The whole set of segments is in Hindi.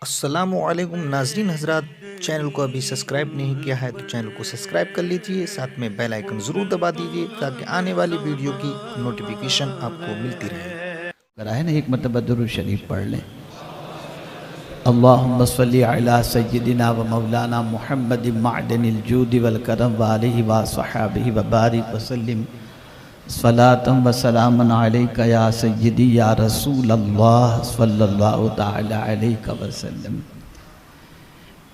अस्सलामुअलैकुम नाजरीन हजरात, चैनल को अभी सब्सक्राइब नहीं किया है तो चैनल को सब्सक्राइब कर लीजिए। साथ में बेल आइकन ज़रूर दबा दीजिए ताकि आने वाली वीडियो की नोटिफिकेशन आपको मिलती रहे। कराए ना, एक मरतबा दुरूद शरीफ पढ़ लें। अल्लाहुम्मा सल्ली अला सय्यिदिना व मौलाना मुहम्मद मअदनिल जूदि वल करम व आलिहि व सहाबिहि व बारिक व सल्लिम सलातम व सलामन अलैका या सय्यिदी या रसूल अल्लाह सल्लल्लाहु तआला अलैहि वसल्लम।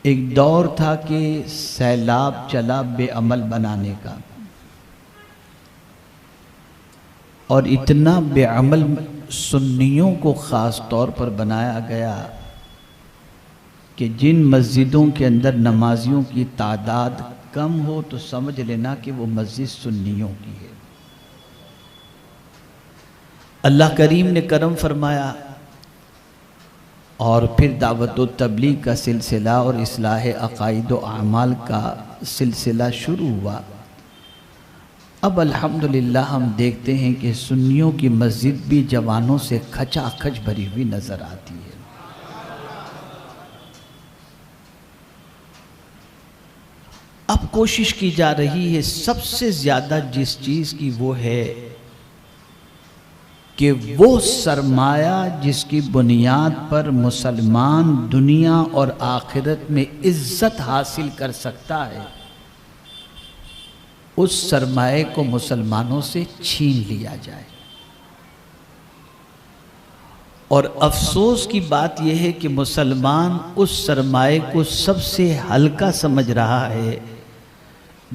एक दौर था कि सैलाब चला बेअमल बनाने का, और इतना बेअमल सुन्नियों को ख़ास तौर पर बनाया गया कि जिन मस्जिदों के अंदर नमाजियों की तादाद कम हो तो समझ लेना कि वो मस्जिद सुन्नियों की है। अल्लाह करीम ने करम फरमाया और फिर दावत व तबलीग का सिलसिला और इस्लाह अक़ाइद व अमाल का सिलसिला शुरू हुआ। अब अल्हम्दुलिल्लाह हम देखते हैं कि सुन्नियों की मस्जिद भी जवानों से खचाखच भरी हुई नज़र आती है। अब कोशिश की जा रही है सबसे ज़्यादा जिस चीज़ की, वो है कि वो सरमाया जिसकी बुनियाद पर मुसलमान दुनिया और आखिरत में इज्जत हासिल कर सकता है, उस सरमाए को मुसलमानों से छीन लिया जाए। और अफसोस की बात यह है कि मुसलमान उस सरमाए को सबसे हल्का समझ रहा है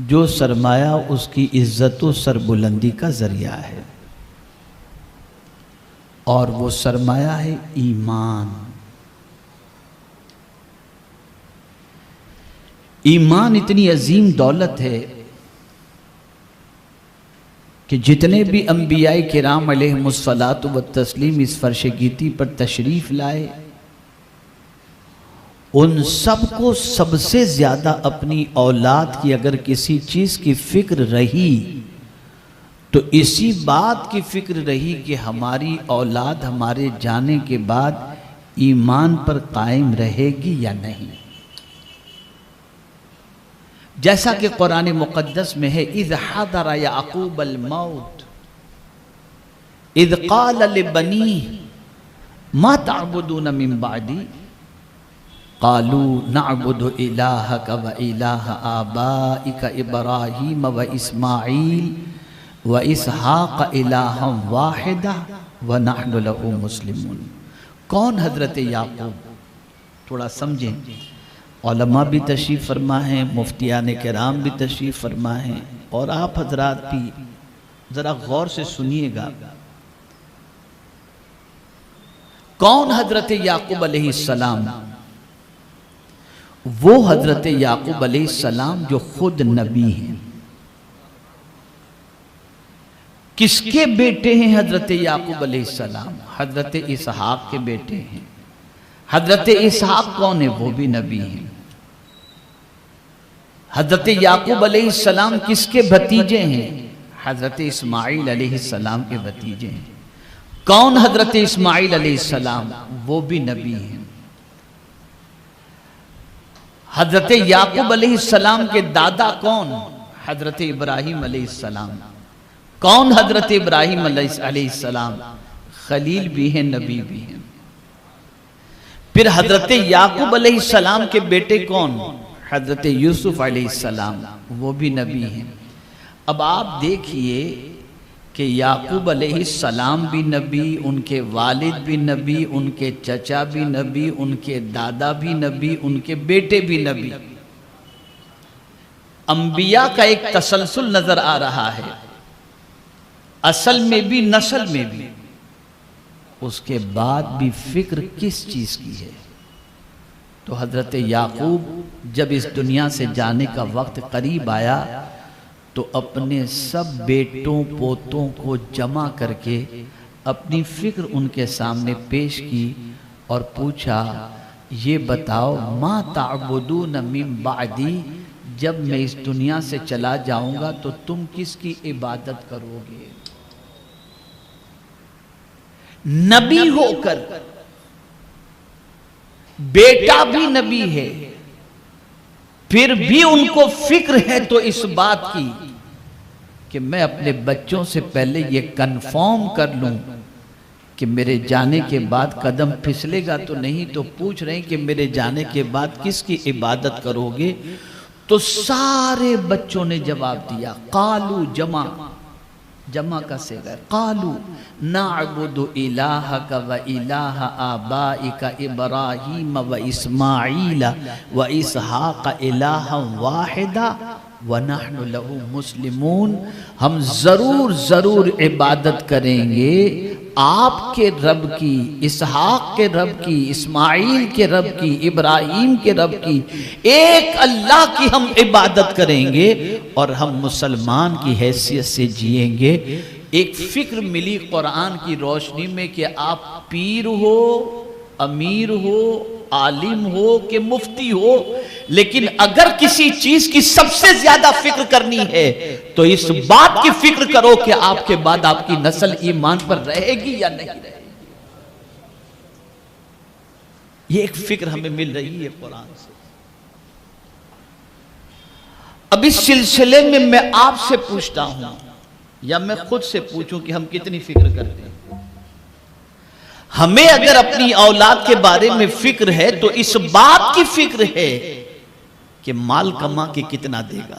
जो सरमाया उसकी इज्जत व सरबुलंदी का जरिया है, और वो सरमाया है ईमान। ईमान इतनी अजीम दौलत है कि जितने भी अंबियाए किराम अलैहिमुस्सलातु व तस्लीम इस फर्श गीती पर तशरीफ़ लाए, उन सबको सबसे ज़्यादा अपनी औलाद की अगर किसी चीज़ की फ़िक्र रही तो इसी बात की फ़िक्र रही कि हमारी औलाद हमारे जाने के बाद ईमान पर कायम रहेगी या नहीं। जैसा कि कुरान मुक़द्दस में है, इज़ हदर याक़ूब अल मौत इज़ क़ाल लिबनीह मा तअबुदून मिन बअदी क़ालू नअबुदु इलाहक व इलाह आबाइक इब्राहीम व इस्माईल व इसहाक़ इलाहम वाहिदा व नहनु लहू मुस्लिमून। कौन हज़रत याक़ूब? थोड़ा समझें। उलमा भी तशरीफ़ फरमा हैं, मुफ्तियान किराम भी तशरीफ़ फरमा हैं, और आप हजरात भी ज़रा गौर से सुनिएगा। कौन हज़रत याक़ूब अलैहिस्सलाम? वो हज़रत याक़ूब अलैहिस्सलाम जो खुद नबी हैं। किसके बेटे हैं हज़रत याक़ूब अलैहिस्सलाम? हज़रत इसहाक़ के बेटे हैं। हज़रत इसहाक़ कौन है? वो भी नबी हैं। हज़रत याक़ूब अलैहिस्सलाम किसके भतीजे हैं? हज़रत इस्माईल अलैहिस्सलाम के भतीजे हैं। कौन हज़रत इस्माईल अलैहिस्सलाम? वो भी नबी हैं। हज़रत याक़ूब अलैहिस्सलाम के दादा कौन? हज़रत इब्राहीम अलैहिस्सलाम। कौन हज़रत इब्राहीम अलैहिस्सलाम? खलील भी हैं, नबी भी हैं। फिर हज़रत याक़ूब अलैहिस्सलाम के बेटे कौन? हज़रत यूसुफ अलैहिस्सलाम, वो भी नबी हैं। अब आप देखिए कि याक़ूब अलैहिस्सलाम भी नबी, उनके वालिद भी नबी, उनके चचा भी नबी, उनके दादा भी नबी, उनके बेटे भी नबी। अंबिया का एक तसलसल नज़र आ रहा है, असल में भी नस्ल में भी। उसके बाद भी फिक्र किस चीज़ की है? तो हज़रत याक़ूब जब इस दुनिया से जाने का वक्त करीब आया तो अपने सब बेटों पोतों को जमा करके अपनी फ़िक्र उनके सामने पेश की और पूछा, ये बताओ मा ताबुदून मिन बादी, जब मैं इस दुनिया से चला जाऊंगा तो तुम किसकी इबादत करोगे? नबी होकर बेटा भी नबी है, फिर भी उनको फिक्र है तो इस बात की कि मैं अपने बच्चों से पहले ये कंफर्म कर लूं कि मेरे जाने के बाद कदम फिसलेगा तो नहीं। तो पूछ रहे हैं कि मेरे जाने के बाद किसकी इबादत करोगे? तो सारे बच्चों ने जवाब दिया, कालू, जमा का सेगा, कालू नाअबुदु इलाहका व इलाहा आबाइका इब्राहीम व इस्माईल व इसहाक इलाहन वाहिदा व नहनु लहू मुस्लिमून। हम जरूर जरूर इबादत करेंगे आपके रब की, इसहाक के रब की, इस्माईल के रब की, इब्राहिम के रब की, एक अल्लाह की हम इबादत करेंगे और हम मुसलमान की हैसियत से जिएंगे। एक फिक्र मिली कुरान की रोशनी में कि आप पीर हो, अमीर हो, आलिम हो कि मुफ्ती हो, लेकिन अगर किसी चीज की सबसे ज्यादा फिक्र करनी है तो इस बात की फिक्र करो कि आपके बाद आपकी नस्ल ईमान पर रहेगी या नहीं रहेगी। ये एक फिक्र हमें मिल रही है कुरान से। अब इस सिलसिले में मैं आपसे पूछता हूं या मैं खुद से पूछूं कि हम कितनी फिक्र करते हैं। हमें अगर अपनी औलाद के बारे में फिक्र है तो इस बात की फिक्र है कि माल कमा के कितना देगा,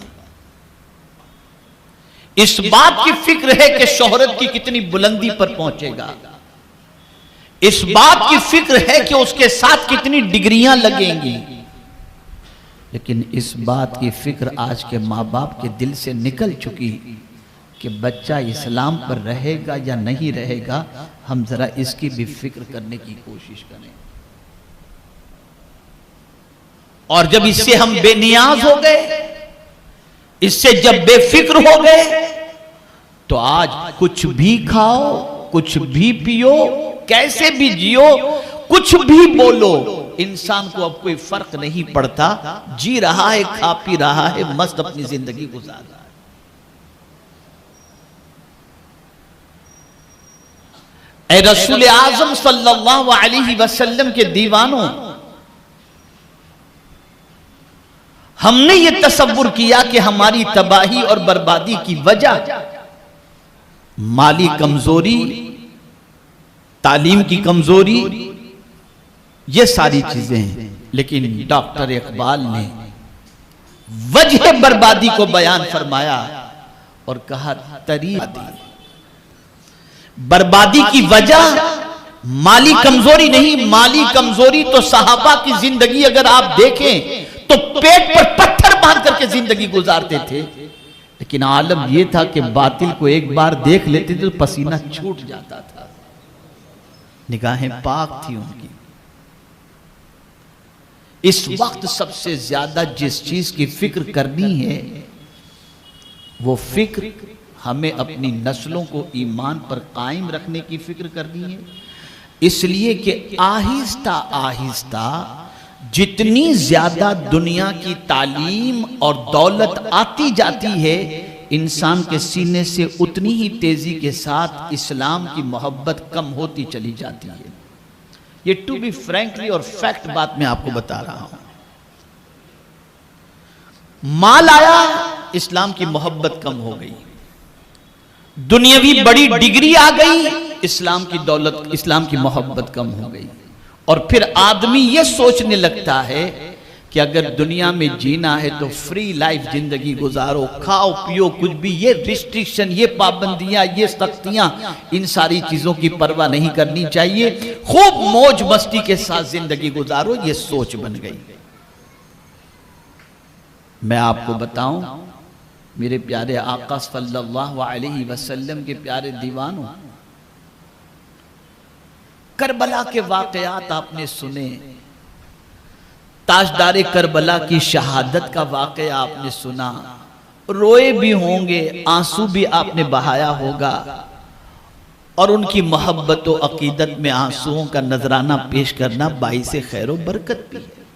इस बात की फिक्र है कि शोहरत की कितनी बुलंदी पर पहुंचेगा, इस बात की फिक्र है कि उसके साथ कितनी डिग्रियां लगेंगी। लेकिन इस बात की फिक्र आज के माँ बाप के दिल से निकल चुकी कि बच्चा इस्लाम पर रहेगा या नहीं रहेगा। हम जरा इसकी भी फिक्र करने की कोशिश करें। और जब इससे हम बेनियाज हो गए, इससे जब बेफिक्र हो गए, तो आज कुछ भी खाओ, कुछ भी पियो, कैसे भी जियो, कुछ भी बोलो, इंसान को अब कोई फर्क नहीं पड़ता। जी रहा है, खा पी रहा है, मस्त अपनी जिंदगी गुजार रहा है। ऐ रसूल आजम सल्लल्लाहु अलैहि वसल्लम के दीवानों, हमने ये तसव्वुर किया कि हमारी तबाही और बर्बादी की वजह माली कमजोरी, तालीम की कमजोरी, ये सारी चीजें हैं। लेकिन डॉक्टर इकबाल ने वजह बर्बादी को बयान फरमाया और कहा तरीक़ा बर्बादी की वजह माली कमजोरी नहीं, माली कमजोरी तो सहाबा की जिंदगी अगर आप देखें तो पेट पर पत्थर बांध करके जिंदगी गुजारते थे। लेकिन आलम यह था कि बातिल को एक बार देख लेते थे तो पसीना छूट जाता था, निगाहें पाक थी उनकी। इस वक्त सबसे ज्यादा जिस चीज की फिक्र करनी है वो फिक्र हमें अपनी नस्लों को ईमान पर कायम रखने की फिक्र करनी है। इसलिए कि आहिस्ता आहिस्ता जितनी ज्यादा दुनिया की तालीम और दौलत आती जाती है, इंसान के सीने से उतनी ही तेजी के साथ इस्लाम की मोहब्बत कम होती चली जाती है। ये टू बी फ्रैंकली और फैक्ट बात मैं आपको बता रहा हूं। माल आया, इस्लाम की मोहब्बत कम हो गई। दुनियावी बड़ी डिग्री आ गई, इस्लाम की दौलत, इस्लाम की मोहब्बत कम हो गई। और फिर आदमी ये सोचने लगता है कि अगर दुनिया में जीना है तो फ्री लाइफ जिंदगी गुजारो, खाओ पियो कुछ भी, ये रिस्ट्रिक्शन, ये पाबंदियां, ये सख्तियां, इन सारी चीजों की परवाह नहीं करनी चाहिए। खूब मौज मस्ती के साथ जिंदगी गुजारो, ये सोच बन गई। मैं आपको बताऊं, मेरे प्यारे आका सल्लल्लाहु अलैहि वसल्लम के प्यारे दीवानों, करबला के वाकयात आपने सुने, ताजदारे करबला की शहादत का वाकया आपने सुना, रोए भी होंगे, आंसू भी आपने बहाया होगा, और उनकी मोहब्बत व अकीदत में आंसुओं का नजराना पेश करना बाइसे खैर व बरकत भी है।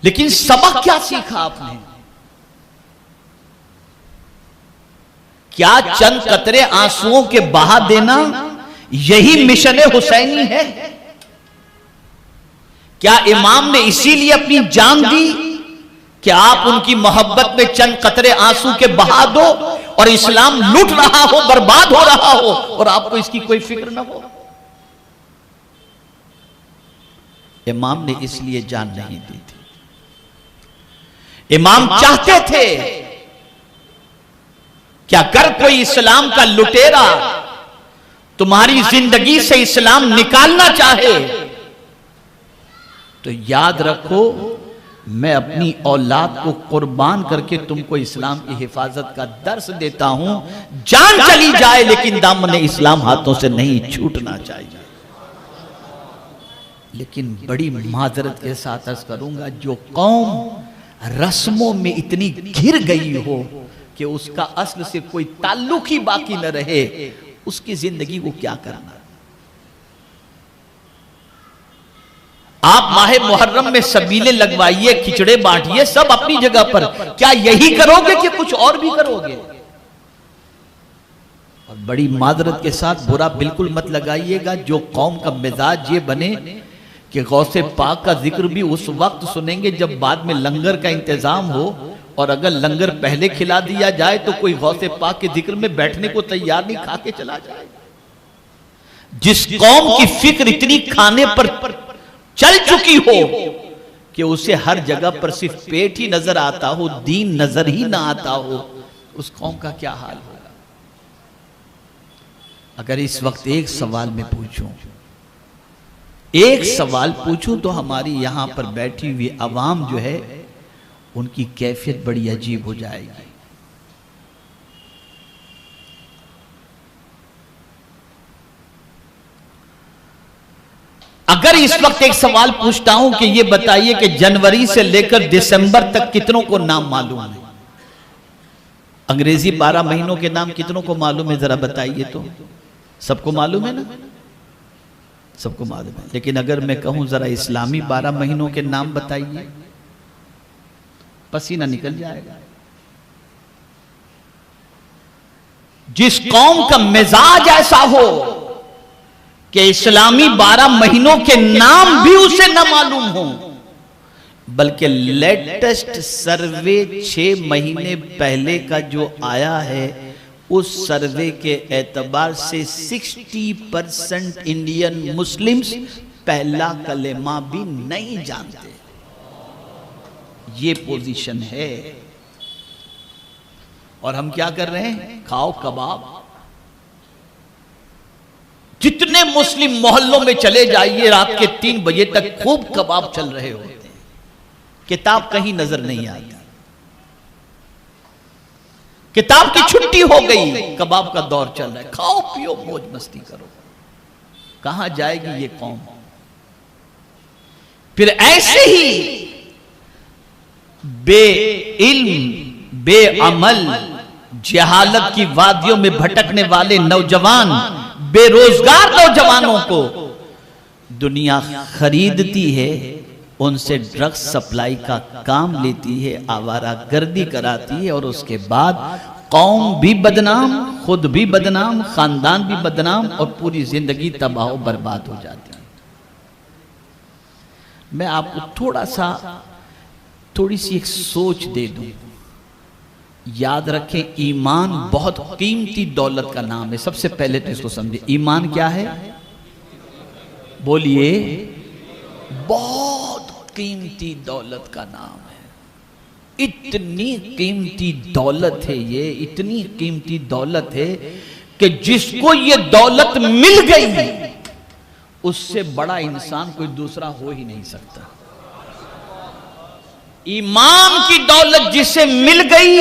लेकिन सबक क्या सीखा आपने? क्या चंद कतरे आंसुओं के बहा देना यही मिशन हुसैनी है? क्या इमाम ने इसीलिए अपनी जान दी कि आप उनकी मोहब्बत में चंद कतरे आंसू के बहा दो और इस्लाम लूट रहा हो, बर्बाद हो रहा हो और आपको इसकी कोई फिक्र ना हो? इमाम ने इसलिए जान नहीं दी थी। इमाम चाहते थे कि अगर कोई इस्लाम का लुटेरा तुम्हारी जिंदगी से इस्लाम निकालना चाहे तो याद रखो, मैं अपनी औलाद को कुर्बान करके तुमको इस्लाम की हिफाजत का दर्स देता हूं। जान चली जाए लेकिन दामन इस्लाम हाथों से नहीं छूटना चाहिए। लेकिन बड़ी माजरत के साथ अर्ज करूंगा, जो कौम रस्मों में इतनी घिर गई हो कि उसका असल से कोई ताल्लुक ही बाकी न रहे, उसकी जिंदगी को क्या करना। आप माहे मुहर्रम में सबीले लगवाइए, खिचड़े बांटिए, सब अपनी जगह पर, क्या यही करोगे कि कुछ और भी करोगे? और बड़ी माजरत के साथ बुरा बिल्कुल मत लगाइएगा, जो कौम का मिजाज ये बने कि गौसे पाक का जिक्र भी उस वक्त सुनेंगे जब बाद में लंगर का इंतजाम हो, और अगर लंगर पहले खिला दिया जाए तो कोई गौसे पाक के जिक्र में बैठने को तैयार नहीं, खा के चला जाए। जिस कौम की फिक्र इतनी खाने पर चल चुकी हो कि उसे हर जगह पर सिर्फ पेट ही नजर आता हो, दीन नजर ही ना आता हो, उस कौम का क्या हाल होगा? अगर इस वक्त एक सवाल में पूछूं, एक सवाल पूछूं तो हमारी यहां पर बैठी हुई अवाम जो है उनकी कैफियत बड़ी अजीब हो जाएगी। अगर इस वक्त एक सवाल पूछता हूं कि ये बताइए कि जनवरी से लेकर दिसंबर तक कितनों को नाम मालूम है? अंग्रेजी 12 महीनों के नाम कितनों को मालूम है? जरा बताइए तो। सबको मालूम है ना? सबको मालूम है। लेकिन अगर मैं कहूं जरा इस्लामी 12 महीनों के नाम बताइए, पसीना निकल जाएगा। जिस कौम का मिजाज ऐसा हो कि इस्लामी 12 महीनों के नाम भी उसे न मालूम हो, बल्कि लेटेस्ट सर्वे 6 महीने पहले का जो आया है, उस सर्वे के एतबार से 60% इंडियन मुस्लिम्स पहला कलेमा भी नहीं जानते। ये पोजीशन है। और हम क्या कर रहे हैं? खाओ कबाब। जितने मुस्लिम मोहल्लों में चले जाइए, रात के 3 बजे तक खूब कबाब चल रहे होते हैं, किताब कहीं नजर नहीं आती। किताब की छुट्टी हो गई, कबाब का दौर चल रहा है। खाओ पियो मौज मस्ती करो। कहां जाएगी ये कौम? फिर ऐसे ही बेइल्म, बेअमल, जहालत की वादियों में भटकने वाले नौजवान, बेरोजगार नौजवानों को दुनिया खरीदती है, उनसे ड्रग्स सप्लाई का काम लेती है, आवारागर्दी कराती है, और उसके बाद कौम भी बदनाम, खुद भी बदनाम, खानदान भी बदनाम, और पूरी जिंदगी तबाह बर्बाद हो जाती है। मैं आपको थोड़ी सी एक सोच दे दूं। याद रखें, ईमान बहुत कीमती दौलत का नाम है। सबसे पहले तो इसको समझे, ईमान क्या है? बोलिए। बहुत कीमती दौलत का नाम है। इतनी कीमती दौलत है ये, इतनी कीमती दौलत है कि जिसको ये दौलत मिल गई, उससे बड़ा इंसान कोई दूसरा हो ही नहीं सकता। ईमान की दौलत जिसे मिल गई,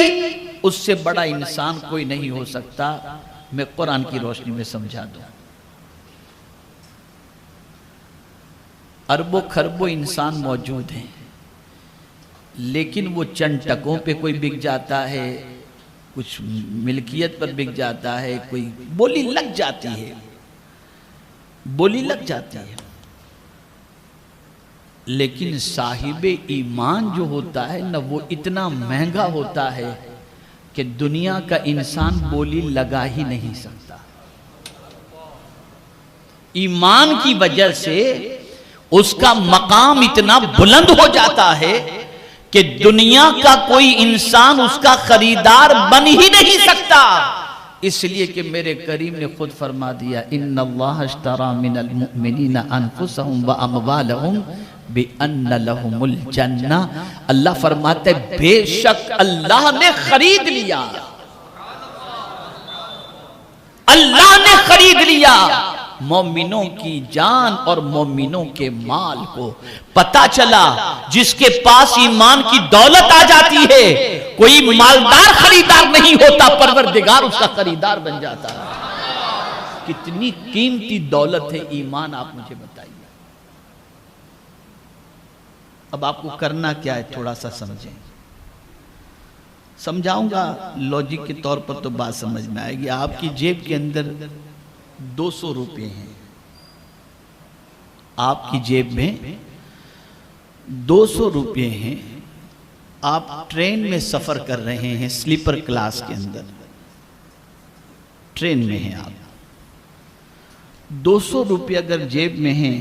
उससे बड़ा इंसान कोई नहीं हो सकता। मैं कुरान की रोशनी में समझा दूं। अरबों खरबों इंसान मौजूद हैं, लेकिन वो चंद टकों पे कोई बिक जाता है, कुछ मिल्कियत पर बिक जाता है, कोई बोली लग जाती है, बोली लग जाती है। लेकिन साहिबे ईमान जो होता है ना, वो इतना महंगा होता है कि दुनिया का इंसान बोली लगा ही नहीं सकता। ईमान की वजह से उसका मकाम इतना बुलंद हो जाता है कि दुनिया का कोई इंसान उसका खरीदार बन ही नहीं सकता। इसलिए कि मेरे करीम ने खुद फरमा दिया, इन्नल्लाह अश्तरा मिनल मुमिनीना अनफुसहुम व अमवालहुम बिअन्न लहुमुल जन्ना। अल्लाह फरमाते बेशक अल्लाह ने खरीद लिया, अल्लाह ने खरीद लिया मोमिनों की जान और मोमिनों के माल को। पता चला जिसके पास ईमान की दौलत आ जाती है कोई मालदार खरीदार नहीं होता, परवरदिगार उसका खरीदार बन जाता है। कितनी कीमती दौलत है ईमान, आप मुझे बताइए। अब आपको करना क्या है, थोड़ा सा समझें। समझाऊंगा लॉजिक के तौर पर तो बात समझ में आएगी। आपकी जेब के अंदर 200 रुपये हैं, आपकी जेब में 200 रुपये हैं। आप ट्रेन में सफर कर रहे हैं, स्लीपर क्लास के अंदर ट्रेन में हैं आप। 200 रुपये अगर जेब में हैं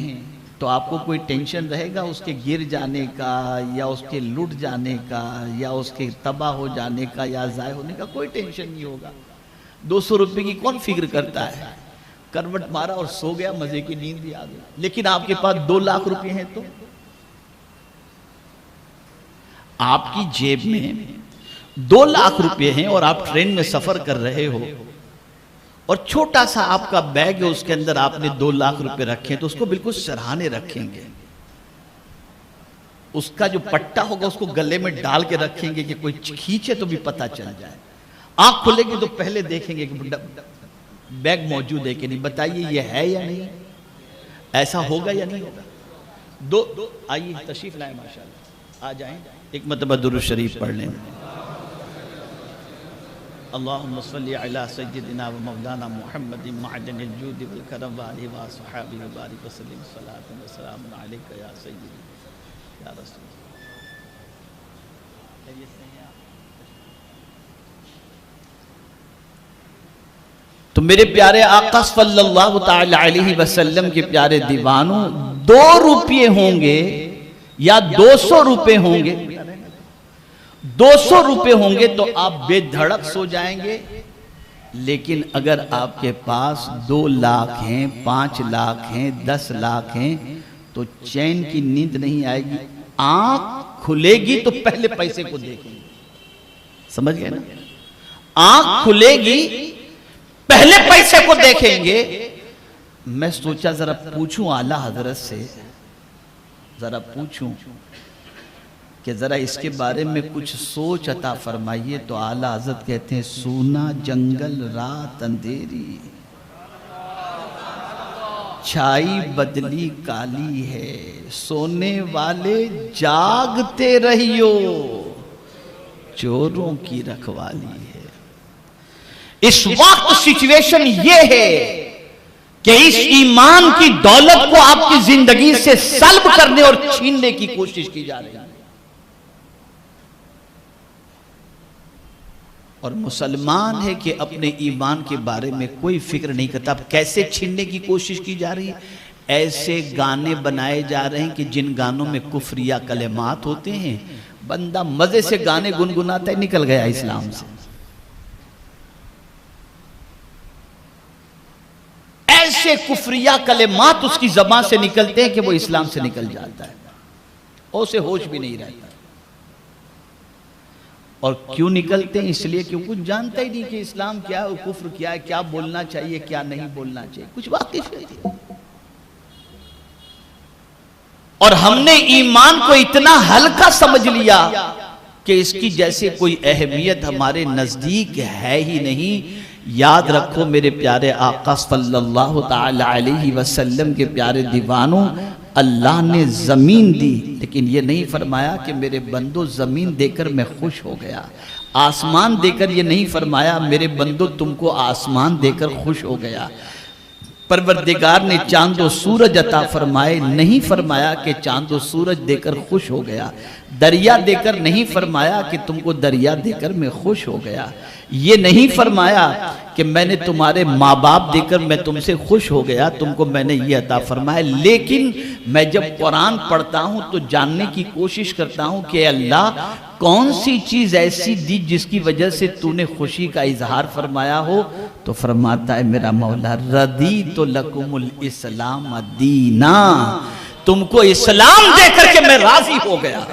तो आपको कोई टेंशन रहेगा उसके गिर जाने का या उसके लुट जाने का या उसके तबाह हो जाने का या ज़ाय होने का? कोई टेंशन नहीं होगा। 200 रुपये की कौन फिक्र करता है? करवट मारा और सो गया, मजे की नींद भी आ गई। लेकिन आपके पास 2 लाख रुपए हैं तो आपकी जेब में 2 लाख रुपए हैं और आप ट्रेन में सफर कर रहे हो और छोटा सा आपका बैग है, उसके अंदर आपने 2 लाख रुपए रखे, तो उसको बिल्कुल सराहने रखेंगे। उसका जो पट्टा होगा उसको गले में डाल के रखेंगे कि कोई खींचे तो भी पता चल जाए। आंख खुलेगी तो पहले देखेंगे कि बैग मौजूद है कि नहीं। बताइए ये है या नहीं? ऐसा होगा या नहीं होगा? दो आइए तशरीफ लाए, माशाल्लाह आ जाएं, एक मरतबा दुरूद शरीफ पढ़ लें। अल्लाहुम्मा सल्ली अला सय्यिदिना व मौलाना मुहम्मदिन मअदनिल जूदि वल करम व आलिहि व अस्हाबिहि व बारिक व सल्लिम सलातन व सलामुन अलैका या सय्यिदी या रसूल। तो मेरे प्यारे आका सल्लल्लाहु तआला अलैहि वसल्लम के प्यारे दीवानों, 2 रुपये होंगे या 200 रुपये होंगे, 200 रुपये होंगे तो आप बेधड़क सो जाएंगे। लेकिन अगर आपके पास 2 लाख हैं, 5 लाख हैं, 10 लाख हैं तो चैन की नींद नहीं आएगी। आंख खुलेगी तो पहले पैसे को देखेंगे, समझ गए ना? आंख खुलेगी पहले पैसे को देखेंगे। मैं सोचा जरा पूछूं आला हजरत से, जरा पूछूं कि जरा इसके बारे में कुछ सोच अता फरमाइए। तो आला हजरत कहते हैं, सूना जंगल रात अंधेरी, छाई बदली काली है, सोने वाले जागते रहियो, चोरों की रखवाली है। इस वक्त सिचुएशन ये है कि इस ईमान की दौलत को आपकी जिंदगी से सल्ब करने और छीनने की कोशिश की जा रही है। और मुसलमान है कि अपने ईमान के बारे में कोई फिक्र नहीं करता। कैसे छीनने की कोशिश की जा रही है? ऐसे गाने बनाए जा रहे हैं कि जिन गानों में कुफरिया कलेमात होते हैं, बंदा मजे से गाने गुनगुनाता है, निकल गया इस्लाम से। ऐसे कुफरिया कलेमात उसकी ज़बान से निकलते हैं कि वो इस्लाम से निकल जाता है, उसे होश भी नहीं रहता। और क्यों निकलते हैं? इसलिए क्योंकि कुछ जानता ही नहीं कि इस्लाम क्या है, कुफ्र क्या है, क्या बोलना चाहिए, क्या नहीं बोलना चाहिए, कुछ वाकिफ नहीं। और हमने ईमान को इतना हल्का समझ लिया कि इसकी जैसे कोई अहमियत हमारे नजदीक है ही नहीं। याद रखो मेरे प्यारे आका सल्लल्लाहु ताला अलैहि वसल्लम के प्यारे दीवानों, अल्लाह ने जमीन दी, लेकिन ये नहीं फरमाया कि मेरे बंदो जमीन देकर मैं खुश हो गया। आसमान देकर ये नहीं फरमाया मेरे बंदो तुमको आसमान देकर खुश हो गया। परवरदिगार ने चांद और सूरज अता फरमाए, नहीं फरमाया कि चांद और सूरज देकर खुश हो गया। दरिया देकर नहीं फरमाया कि तुमको दरिया देकर मैं खुश हो गया। ये नहीं फरमाया कि मैंने तुम्हारे माँ बाप देकर मैं तुमसे खुश हो गया, तुमको मैंने ये अता फरमाया, लेकिन मैं जब कुरान पढ़ता हूं तो जानने की कोशिश करता हूं कि अल्लाह कौन सी चीज ऐसी दी जिसकी वजह से तूने खुशी का इजहार फरमाया हो। तो फरमाता है मेरा मौला, रदी तो लकुमुल इस्लाम दीना, तुमको इस्लाम देकर के मैं राजी हो गया।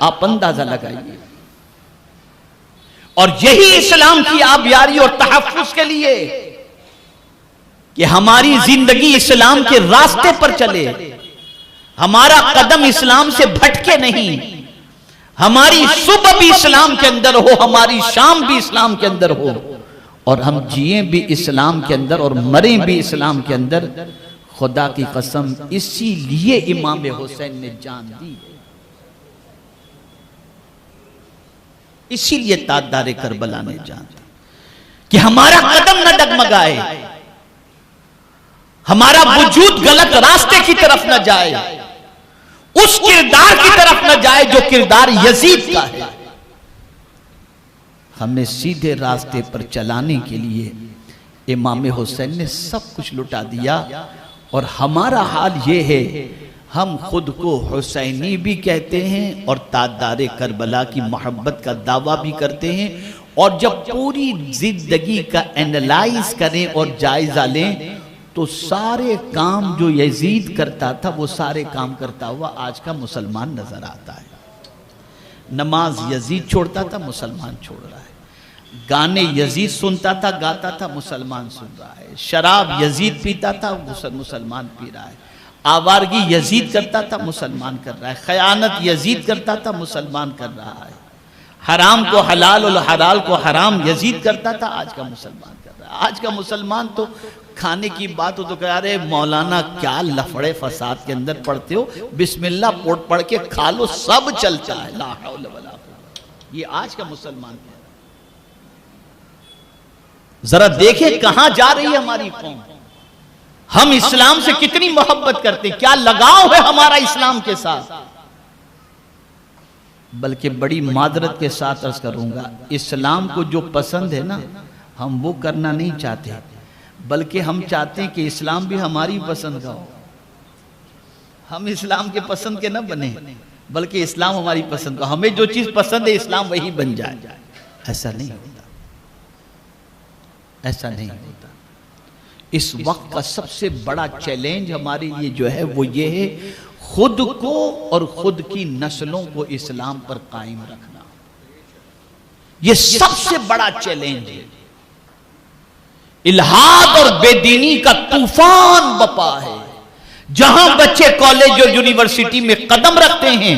आप अंदाजा लगाइए। और यही इस्लाम की आबियारी और तहफ्फुज़ के लिए कि हमारी जिंदगी इस्लाम के रास्ते पर चले, हमारा कदम इस्लाम से भटके नहीं, हमारी सुबह भी इस्लाम के अंदर हो, हमारी शाम भी इस्लाम के अंदर हो, और हम जिए भी इस्लाम के अंदर और मरे भी इस्लाम के अंदर। खुदा की कसम इसीलिए इमाम हुसैन ने जान दी, इसीलिए ताजदारे करबला ने जान दी कि हमारा कदम न डगमगाए, हमारा वजूद गलत रास्ते की तरफ न जाए, उस किरदार की तरफ न जाए जो किरदार यजीद का है। हमें सीधे रास्ते पर चलाने के लिए इमाम हुसैन ने सब कुछ लुटा दिया। और हमारा हाल ये है, हम खुद को हुसैनी भी कहते हैं और ताजदारे करबला की मोहब्बत का दावा भी करते हैं। और जब पूरी जिंदगी का एनालाइज करें और जायजा लें तो सारे काम जो यजीद करता था वो सारे काम करता हुआ आज का मुसलमान नजर आता है। नमाज यजीद छोड़ता था, मुसलमान छोड़ रहा है। गाने यजीद सुनता था, गाता था, मुसलमान सुन रहा है। शराब यजीद पीता था, मुसलमान पी रहा है। आवारगी यजीद करता था, मुसलमान कर रहा है। खयानत यजीद करता था, मुसलमान कर रहा है। हराम को हलाल और हलाल को हराम यजीद करता था, आज का मुसलमान कर रहा है। आज का मुसलमान तो खाने की बात हो तो कह रहे मौलाना क्या लफड़े फसाद के अंदर पढ़ते हो, बिस्मिल्लाह पढ़ के खा लो, सब चलता है। ला हौल वला कुव्वत। ये आज का मुसलमान है। जरा देखें कहां जा रही है हमारी कौम। हम इस्लाम से कितनी मोहब्बत करते, क्या लगाव है हमारा इस्लाम के साथ। बल्कि बड़ी मादरत के साथ अर्ज करूंगा, इस्लाम को जो पसंद है ना, हम वो करना नहीं चाहते, बल्कि हम चाहते हैं कि इस्लाम भी हमारी पसंद का हो। हम इस्लाम के पसंद के ना बने, बल्कि इस्लाम हमारी पसंद का। हमें जो चीज पसंद है इस्लाम वही बन जाए। ऐसा नहीं होता, ऐसा नहीं होता। इस वक्त का सबसे बड़ा चैलेंज हमारे लिए जो है वो ये है, खुद को और खुद की नस्लों को इस्लाम पर कायम रखना। ये सबसे बड़ा चैलेंज है। इल्हाद और बेदीनी का तूफान बपा है। जहां बच्चे कॉलेज और यूनिवर्सिटी में कदम रखते हैं,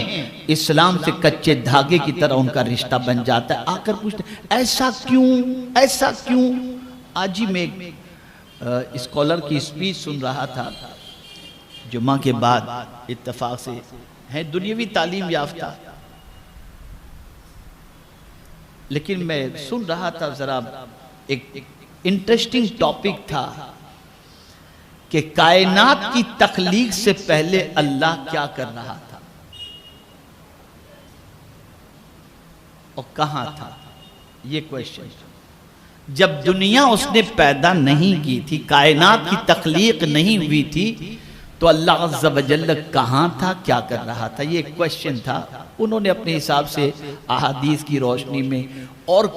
इस्लाम से कच्चे धागे की तरह उनका रिश्ता बन जाता है। आकर पूछते ऐसा क्यों, ऐसा क्यों। आज ही मैं एक स्कॉलर की स्पीच सुन रहा था, जुम्मा के बाद, इत्तेफाक से है दुनियावी तालीम याफ्ता, लेकिन मैं सुन रहा था, जरा एक इंटरेस्टिंग टॉपिक था कि कायनात की तख्लीक से पहले अल्लाह क्या कर रहा था और कहां था। ये क्वेश्चन, जब दुनिया उसने पैदा नहीं की थी, कायनात की तख्लीक नहीं हुई थी, तो अल्लाह अज़्ज़ व जल्ल कहां था, क्या कर रहा था। ये क्वेश्चन था। उन्होंने अपने हिसाब से अहादीस की रोशनी में और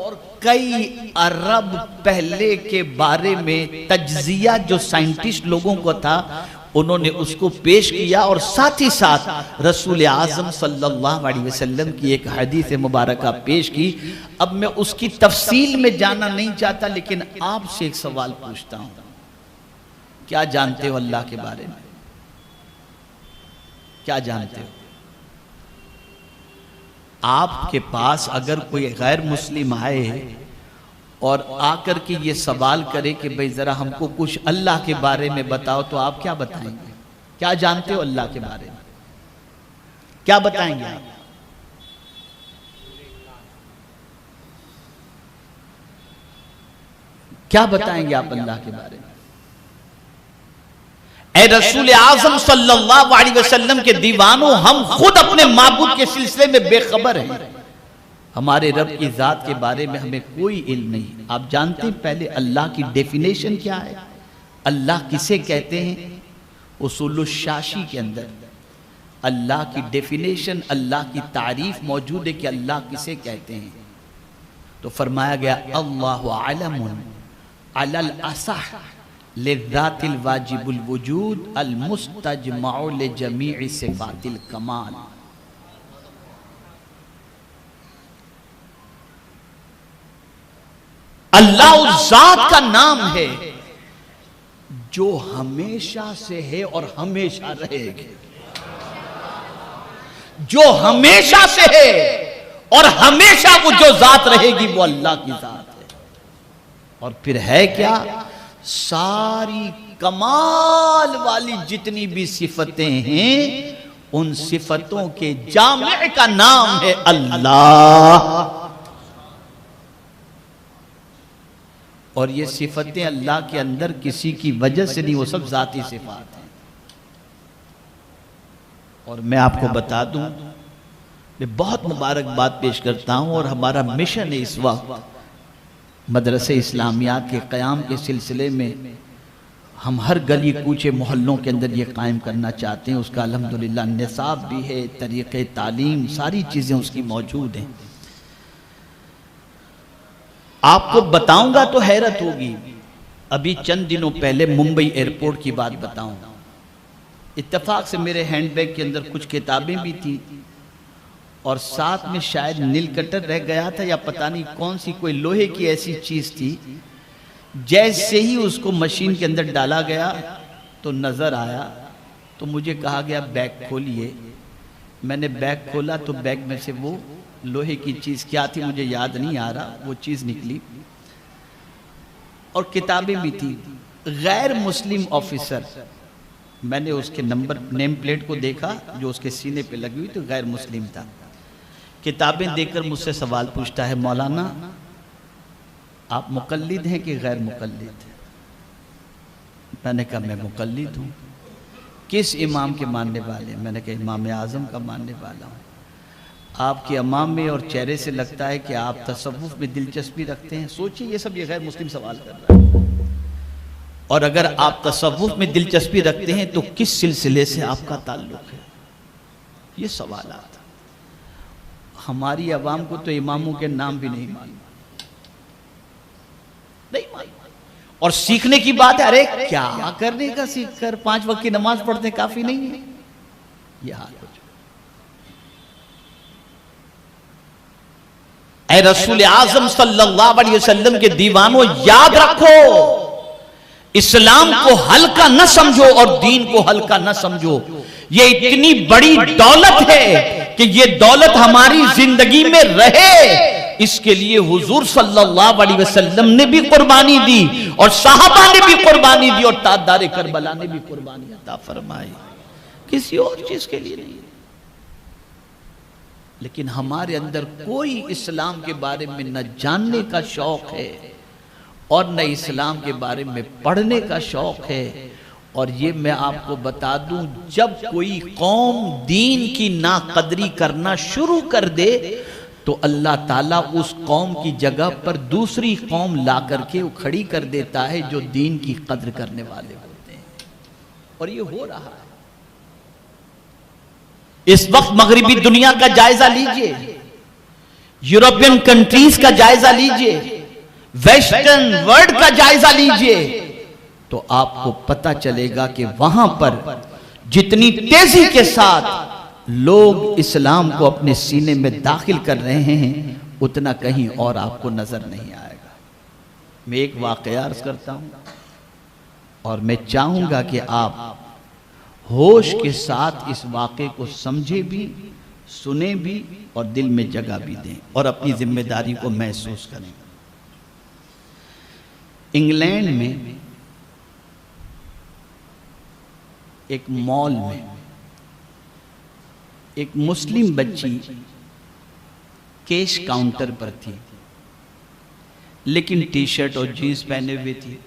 कई अरब पहले के बारे में तज्जिया जो साइंटिस्ट लोगों को था, उन्होंने उसको पेश किया और साथ ही साथ रसूल आज़म सल्लल्लाहु अलैहि वसल्लम की एक हदीस मुबारका पेश की। अब मैं उसकी तफसील में जाना नहीं चाहता, लेकिन आपसे एक सवाल पूछता हूं, क्या जानते हो अल्लाह के बारे में? क्या जानते हो? आपके पास अगर कोई गैर मुस्लिम आए और आकर के ये सवाल करे कि भाई जरा हमको कुछ अल्लाह के बारे में बताओ, तो आप क्या बताएंगे? क्या जानते हो अल्लाह के बारे में? क्या बताएंगे आप? क्या बताएंगे आप अल्लाह के बारे में? ऐ रसूल आज़म सल्लल्लाहु अलैहि वसल्लम के दीवानों, हम खुद अपने माबूद के सिलसिले में बेखबर हैं। हमारे रब की ज़ात के बारे में हमें कोई इल्म नहीं। आप जानते हैं पहले अल्लाह की डेफिनेशन क्या है, अल्लाह किसे कहते हैं? उसूलुश शाशी के अंदर अल्लाह की डेफिनेशन, अल्लाह की तारीफ मौजूद है कि अल्लाह किसे कहते हैं। तो फरमाया गया अल्लाहु अलमुन अलल असह लिज़ातिल वाजिबुल वजूद अल मुस्तजमाउ लिजमीइ सिफातिल कमाल। अल्लाह उस जात का नाम है जो हमेशा से है और हमेशा रहेगी, जो हमेशा से है और हमेशा वो जो जात रहेगी वो अल्लाह की जात है। और फिर है क्या? सारी कमाल वाली जितनी भी सिफतें हैं उन सिफतों के जामे का नाम है अल्लाह। और ये सिफतें अल्लाह के अंदर किसी की वजह से नहीं, वो सब जाती सिफात हैं। और मैं आपको बता दूं, मैं बहुत मुबारकबाद पेश करता हूं और हमारा मिशन है इस वक्त मदरसे इस्लामियात के क़याम के सिलसिले में हम हर गली कूचे मोहल्लों के अंदर ये कायम करना चाहते हैं। उसका अल्हम्दुलिल्लाह निसाब भी है, तरीक़े तालीम, सारी चीज़ें उसकी मौजूद हैं। आपको बताऊंगा तो हैरत होगी। अभी चंद दिनों पहले मुंबई एयरपोर्ट की बात बताऊं, इत्तेफाक से मेरे हैंडबैग के अंदर कुछ किताबें भी थी और साथ में शायद नील कटर रह गया था या पता नहीं कौन सी कोई लोहे की ऐसी चीज थी। जैसे ही उसको मशीन के अंदर डाला गया तो नजर आया, तो मुझे कहा गया बैग खोलिए। मैंने बैग खोला तो बैग में से वो लोहे की चीज क्या थी मुझे याद नहीं आ रहा, वो चीज निकली और किताबें भी थी। गैर मुस्लिम ऑफिसर, मैंने उसके नंबर नेम प्लेट को देखा जो उसके सीने पे लगी हुई, तो गैर मुस्लिम था। किताबें देखकर मुझसे सवाल पूछता है, मौलाना आप मुकल्लिद हैं कि गैर मुकल्लिद? मैंने कहा मैं मुकल्लिद हूँ। किस इमाम के मानने वाले? मैंने कहा इमाम आज़म का मानने वाला हूँ। आपके अमाम में और चेहरे से लगता है कि आप तसव्वुफ में दिलचस्पी रखते हैं। सोचिए ये सब ये गैर मुस्लिम सवाल कर रहा है। और अगर आप तसव्वुफ में दिलचस्पी रखते हैं तो किस सिलसिले से आपका ताल्लुक है? ये सवाल आता। हमारी अवाम को तो इमामों के नाम भी नहीं मालूम, नहीं मालूम। और सीखने की बात है, अरे क्या करने का सीख कर 5 वक्त की नमाज पढ़ते काफी नहीं है? ये हाल हो चुका। ऐ रसूल आज़म सल्लल्लाहु अलैहि वसल्लम के दीवानों, याद रखो, इस्लाम को हल्का न समझो और दीन को हल्का न समझो। ये इतनी बड़ी दौलत है कि ये दौलत हमारी जिंदगी में रहे, इसके लिए हुजूर सल्लल्लाहु अलैहि वसल्लम ने भी कुर्बानी दी और सहाबा ने भी कुर्बानी दी और ताजदार करबला ने भी कुर्बानी अता फरमाई, किसी और चीज के लिए नहीं। लेकिन हमारे अंदर कोई इस्लाम के बारे में न जानने का शौक है और न इस्लाम के बारे में पढ़ने का शौक है। और ये मैं आपको बता दूं, जब कोई कौम दीन की नाकदरी करना शुरू कर दे तो अल्लाह ताला उस कौम की जगह पर दूसरी कौम ला करके वो खड़ी कर देता है जो दीन की कद्र करने वाले होते हैं। और ये हो रहा है इस वक्त। मगरिबी दुनिया का जायजा लीजिए, यूरोपियन कंट्रीज का जायजा लीजिए, वेस्टर्न वर्ल्ड का जायजा लीजिए, तो आपको पता चलेगा कि वहां पर जितनी तेजी के साथ लोग इस्लाम को अपने सीने में दाखिल कर रहे हैं उतना कहीं और आपको नजर नहीं आएगा। मैं एक वाकया अर्ज करता हूं और मैं चाहूंगा कि आप होश के साथ इस वाक़े को समझे भी, सुने भी और दिल में जगह भी दें और अपनी जिम्मेदारी को महसूस करें। इंग्लैंड में एक मॉल में एक मुस्लिम बच्ची कैश काउंटर पर थी, लेकिन टी शर्ट और जीन्स पहने हुए थी।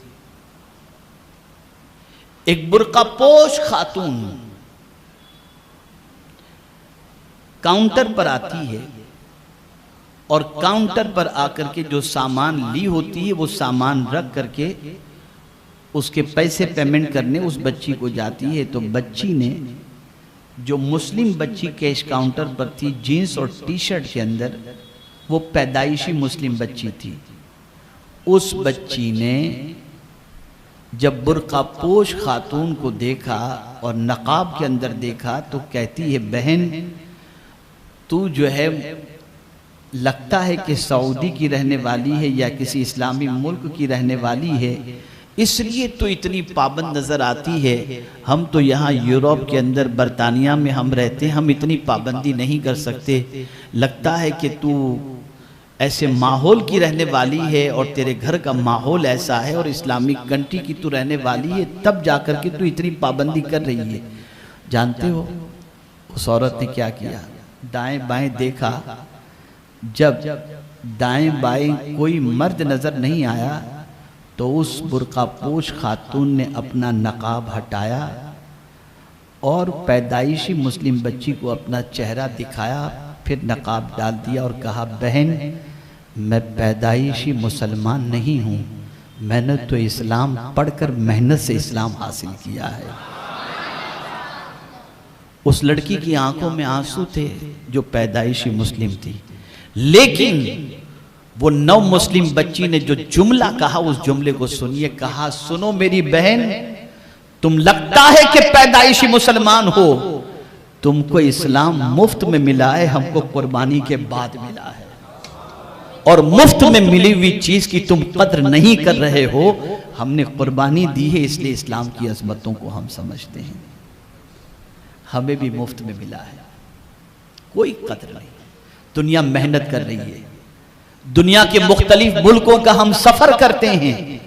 एक बुर्का पोश खातून काउंटर पर आती है और काउंटर पर आकर के जो सामान ली होती है वो सामान रख करके उसके पैसे पेमेंट करने उस बच्ची को जाती है। तो बच्ची ने, जो मुस्लिम बच्ची कैश काउंटर पर थी जीन्स और टी शर्ट के अंदर, वो पैदाइशी मुस्लिम बच्ची थी। उस बच्ची ने जब बुर्का पोश खातून को देखा और नकाब के अंदर देखा तो कहती है, बहन तू जो है लगता है कि सऊदी की रहने वाली है या किसी इस्लामी मुल्क की रहने वाली है, इसलिए तो इतनी पाबंद नज़र आती है। हम तो यहाँ यूरोप के अंदर बरतानिया में हम रहते हैं, हम इतनी पाबंदी नहीं कर सकते। लगता है कि तू ऐसे माहौल की रहने वाली है और तेरे घर का माहौल ऐसा है और इस्लामिक कंट्री की तू रहने वाली है, तब जाकर के तू इतनी पाबंदी कर रही है। जानते हो उस औरत ने क्या किया? दाएं बाएं देखा, जब दाएं बाएं कोई मर्द नजर नहीं आया तो उस बुर्का पोश खातून ने अपना नकाब हटाया और पैदाइशी मुस्लिम बच्ची को अपना चेहरा दिखाया, फिर नकाब डाल दिया और कहा, बहन मैं पैदाइशी मुसलमान नहीं हूँ, मैंने तो इस्लाम पढ़कर मेहनत से इस्लाम हासिल किया है। उस लड़की की आंखों में आंसू थे जो पैदाइशी मुस्लिम थी, लेकिन वो नव मुस्लिम बच्ची ने जो जुमला कहा उस जुमले को सुनिए। कहा, सुनो मेरी बहन, तुम लगता है कि पैदाइशी मुसलमान हो, तुमको इस्लाम मुफ्त में मिला है, हमको कुर्बानी के बाद मिला है, और मुफ्त में मिली हुई चीज की तुम कद्र नहीं कर रहे हो। हमने कुर्बानी दी है, इसलिए इस्लाम की अजमतों को हम समझते हैं। हमें भी मुफ्त में मिला है, कोई कद्र नहीं। दुनिया मेहनत कर रही है, दुनिया के मुख्तलिफ मुल्कों का हम सफर करते हैं,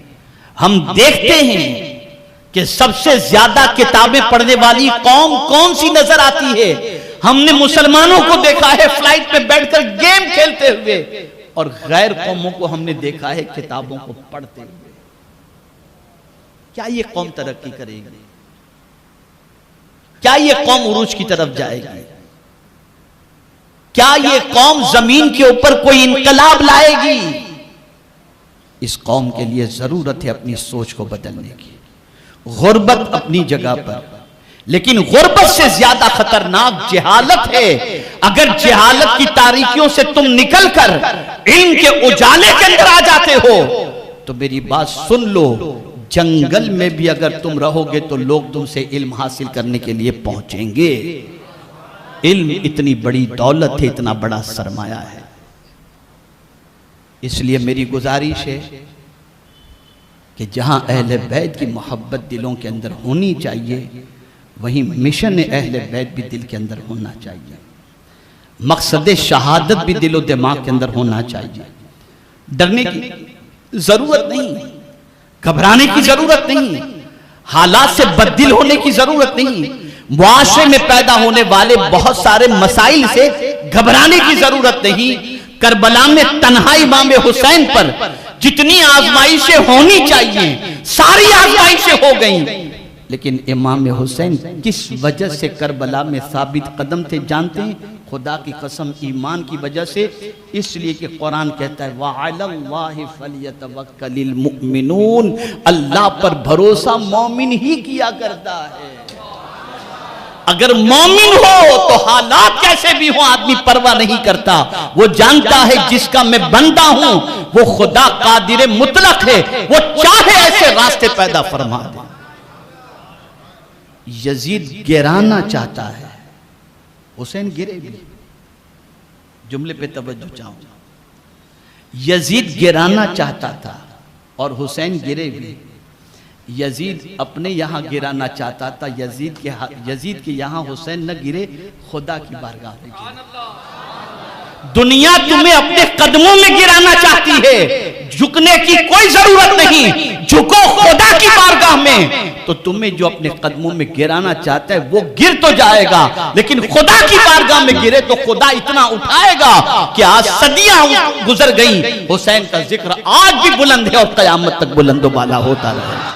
हम देखते हैं कि सबसे ज्यादा किताबें पढ़ने वाली कौम कौन सी नजर आती है। हमने मुसलमानों को देखा है फ्लाइट पे बैठकर गेम खेलते हुए, और गैर कौमों को हमने देखा है किताबों को पढ़ते हुए। क्या ये कौम तरक्की करेगी? क्या ये कौम उरूज की तरफ जाएगी? क्या ये कौम जमीन के ऊपर कोई इनकलाब लाएगी? इस कौम के लिए जरूरत है अपनी सोच को बदलने की। गुर्बत अपनी जगह पर, लेकिन गुर्बत से ज्यादा खतरनाक जहालत है। अगर जहालत की तारीकियों से तुम निकलकर इल्म के उजाले के अंदर आ जाते हो तो मेरी बात सुन लो, जंगल में भी अगर तुम रहोगे तो लोग तुमसे इल्म हासिल करने के लिए पहुंचेंगे। इल्म इतनी बड़ी दौलत है, इतना बड़ा सरमाया है। इसलिए मेरी गुजारिश है कि जहां अहले बैत की मोहब्बत दिलों के अंदर होनी चाहिए, वहीं मिशन अहले बैत भी दिल के अंदर होना चाहिए। मकसद शहादत भी दिलो दिमाग के अंदर होना चाहिए। डरने की जरूरत नहीं, घबराने की जरूरत नहीं, हालात से बददिल होने की जरूरत नहीं, मुआशरे में पैदा होने वाले बहुत सारे मसाइल से घबराने की जरूरत नहीं। करबला में तन्हा इमाम हुसैन पर जितनी आजमाइशें होनी चाहिए सारी आजमाइशें हो गईं, लेकिन इमाम हुसैन किस वजह से करबला में साबित कदम थे जानते हैं? खुदा की कसम, ईमान की वजह से। इसलिए कि कुरान कहता है वअलल्लाहि फलयतवक्कलिल मुमिनून, अल्लाह पर भरोसा मोमिन ही किया करता है। अगर मोमिन हो तो हालात कैसे भी हो आदमी परवाह नहीं करता। वो जानता है जिसका मैं बंदा हूं वो खुदा कादिर मुतलक है, वो चाहे ऐसे रास्ते पैदा फरमा दे। यजीद गिराना चाहता है, हुसैन गिरे भी। जुमले पे तवज्जो चाहूं। यजीद गिराना चाहता था और हुसैन गिरे भी। यजीद अपने यहाँ गिराना चाहता था, यजीद के यहाँ हुसैन न गिरे, खुदा की बारगाह में गिरे। दुनिया तुम्हें अपने कदमों में गिराना चाहती है, झुकने की कोई जरूरत नहीं। झुको खुदा की बारगाह में तो तुम्हें जो अपने कदमों में गिराना चाहता है वो गिर तो जाएगा, लेकिन खुदा की बारगाह में गिरे तो खुदा इतना उठाएगा कि आज सदियां गुजर गई, हुसैन का जिक्र आज भी बुलंद है और कयामत तक बुलंदो बाला होता रहेगा।